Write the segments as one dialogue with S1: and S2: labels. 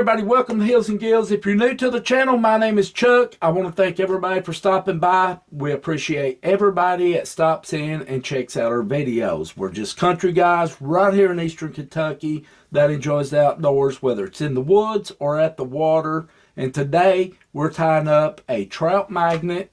S1: everybody, welcome to Hills and Gills. If you're new to the channel, my name is Chuck. I want to thank everybody for stopping by. We appreciate everybody that stops in and checks out our videos. We're just country guys right here in Eastern Kentucky that enjoys the outdoors, whether it's in the woods or at the water. And today we're tying up a trout magnet,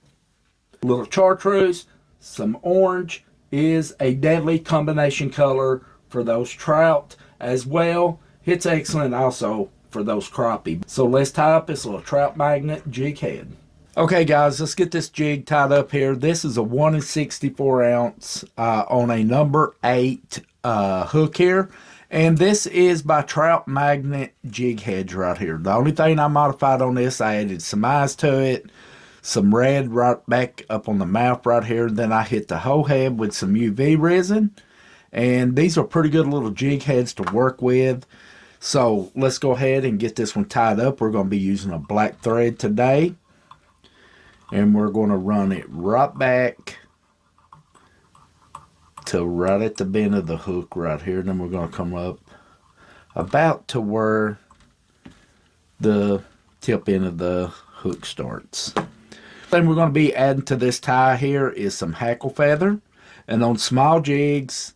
S1: a little chartreuse, some orange is a deadly combination color for those trout as well. It's excellent also for those crappie. So let's tie up this little trout magnet jig head. Okay guys, let's get this jig tied up here. This is a 1 64 ounce on a number 8 hook here. And this is by Trout Magnet Jig Heads right here. The only thing I modified on this, I added some eyes to it, some red right back up on the mouth right here. Then I hit the whole head with some UV resin. And these are pretty good little jig heads to work with. So let's go ahead and get this one tied up. We're going to be using a black thread today. And we're going to run it right back to right at the bend of the hook right here. And then we're going to come up about to where the tip end of the hook starts. Thing we're going to be adding to this tie here is some hackle feather. And on small jigs,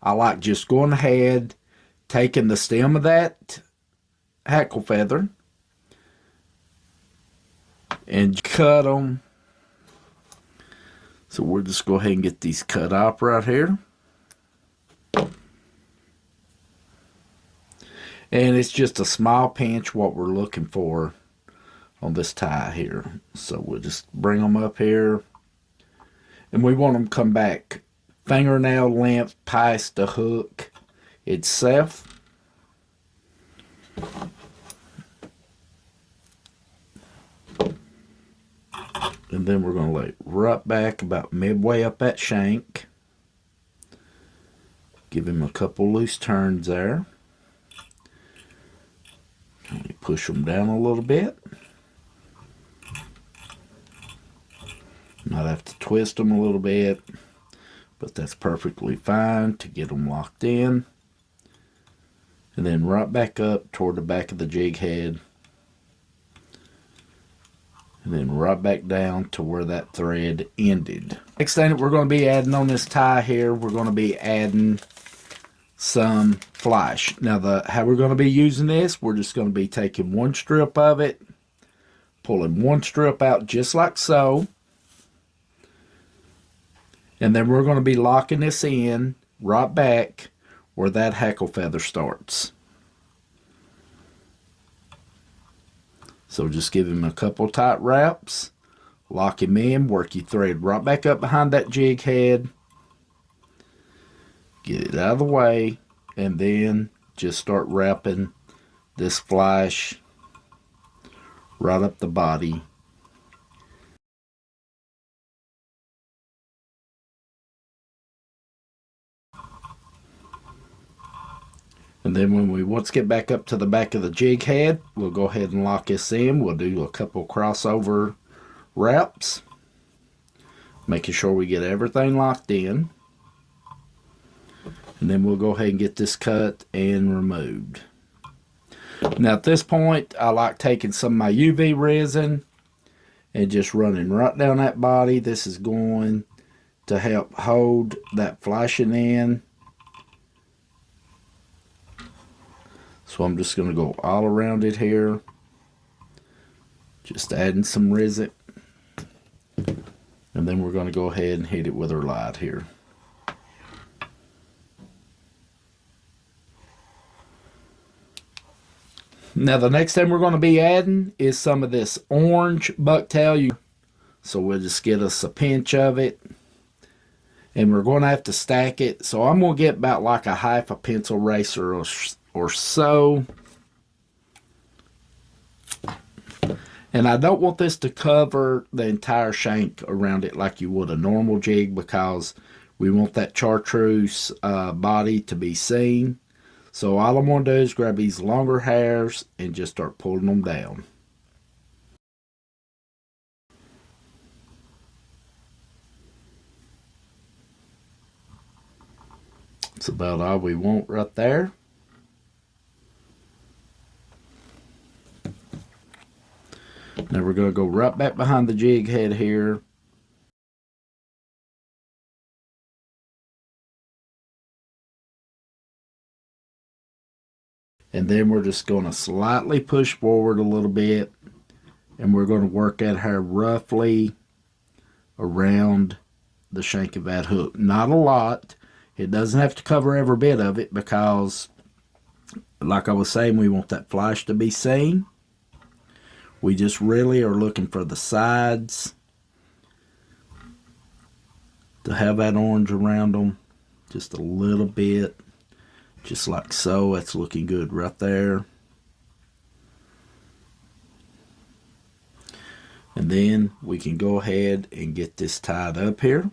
S1: I like just going ahead, taking the stem of that hackle feather and cut them. So we'll just go ahead and get these cut off right here. And it's just a small pinch what we're looking for on this tie here. So we'll just bring them up here. And we want them to come back fingernail length past the hook itself. And then we're going to lay it right back about midway up that shank. Give him a couple loose turns there. Push them down a little bit. Might have to twist them a little bit, but that's perfectly fine to get them locked in. And then right back up toward the back of the jig head. And then right back down to where that thread ended. Next thing that we're going to be adding on this tie here, we're going to be adding some flash. Now how we're going to be using this, we're just going to be taking one strip of it, pulling one strip out just like so. And then we're going to be locking this in right back where that hackle feather starts. So just give him a couple tight wraps, lock him in, work your thread right back up behind that jig head, get it out of the way, and then just start wrapping this flash right up the body. And then when we once get back up to the back of the jig head, we'll go ahead and lock this in. We'll do a couple crossover wraps, making sure we get everything locked in. And then we'll go ahead and get this cut and removed. Now at this point, I like taking some of my UV resin and just running right down that body. This is going to help hold that flashing in. So I'm just going to go all around it here. Just adding some resin. And then we're going to go ahead and hit it with our light here. Now the next thing we're going to be adding is some of this orange bucktail. So we'll just get us a pinch of it. And we're going to have to stack it. So I'm going to get about like a half a pencil eraser or so. And I don't want this to cover the entire shank around it like you would a normal jig, because we want that chartreuse body to be seen. So all I'm going to do is grab these longer hairs and just start pulling them down. That's about all we want right there. Now we're going to go right back behind the jig head here. And then we're just going to slightly push forward a little bit. And we're going to work at her roughly around the shank of that hook. Not a lot. It doesn't have to cover every bit of it because, like I was saying, we want that flash to be seen. We just really are looking for the sides to have that orange around them. Just a little bit. Just like so. That's looking good right there. And then we can go ahead and get this tied up here.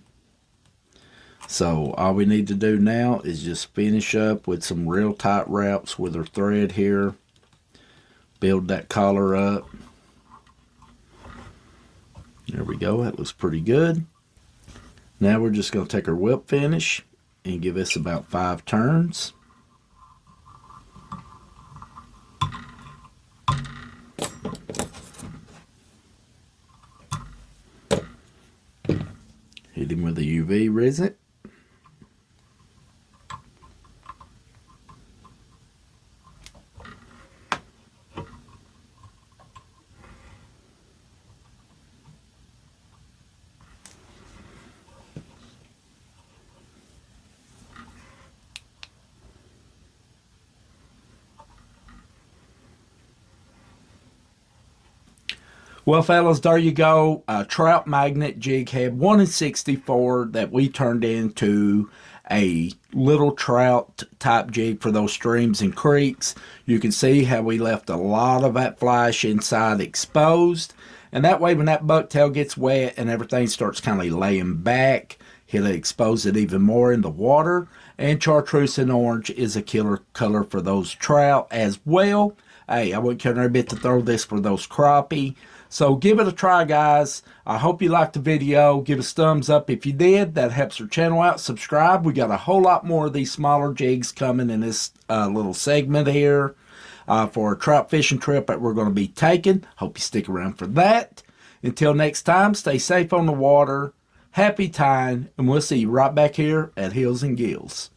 S1: So all we need to do now is just finish up with some real tight wraps with our thread here. Build that collar up. There we go. That looks pretty good. Now we're just going to take our whip finish and give this about 5 turns. Hit him with a UV resin. Well, fellas, there you go. A trout magnet jig head 1 in 64 that we turned into a little trout type jig for those streams and creeks. You can see how we left a lot of that flash inside exposed. And that way when that bucktail gets wet and everything starts kind of laying back, he'll expose it even more in the water. And chartreuse and orange is a killer color for those trout as well. Hey, I wouldn't care a bit to throw this for those crappie. So give it a try, guys. I hope you liked the video. Give us a thumbs up if you did. That helps our channel out. Subscribe. We got a whole lot more of these smaller jigs coming in this little segment here for a trout fishing trip that we're going to be taking. Hope you stick around for that. Until next time, stay safe on the water. Happy tying, and we'll see you right back here at Hills and Gills.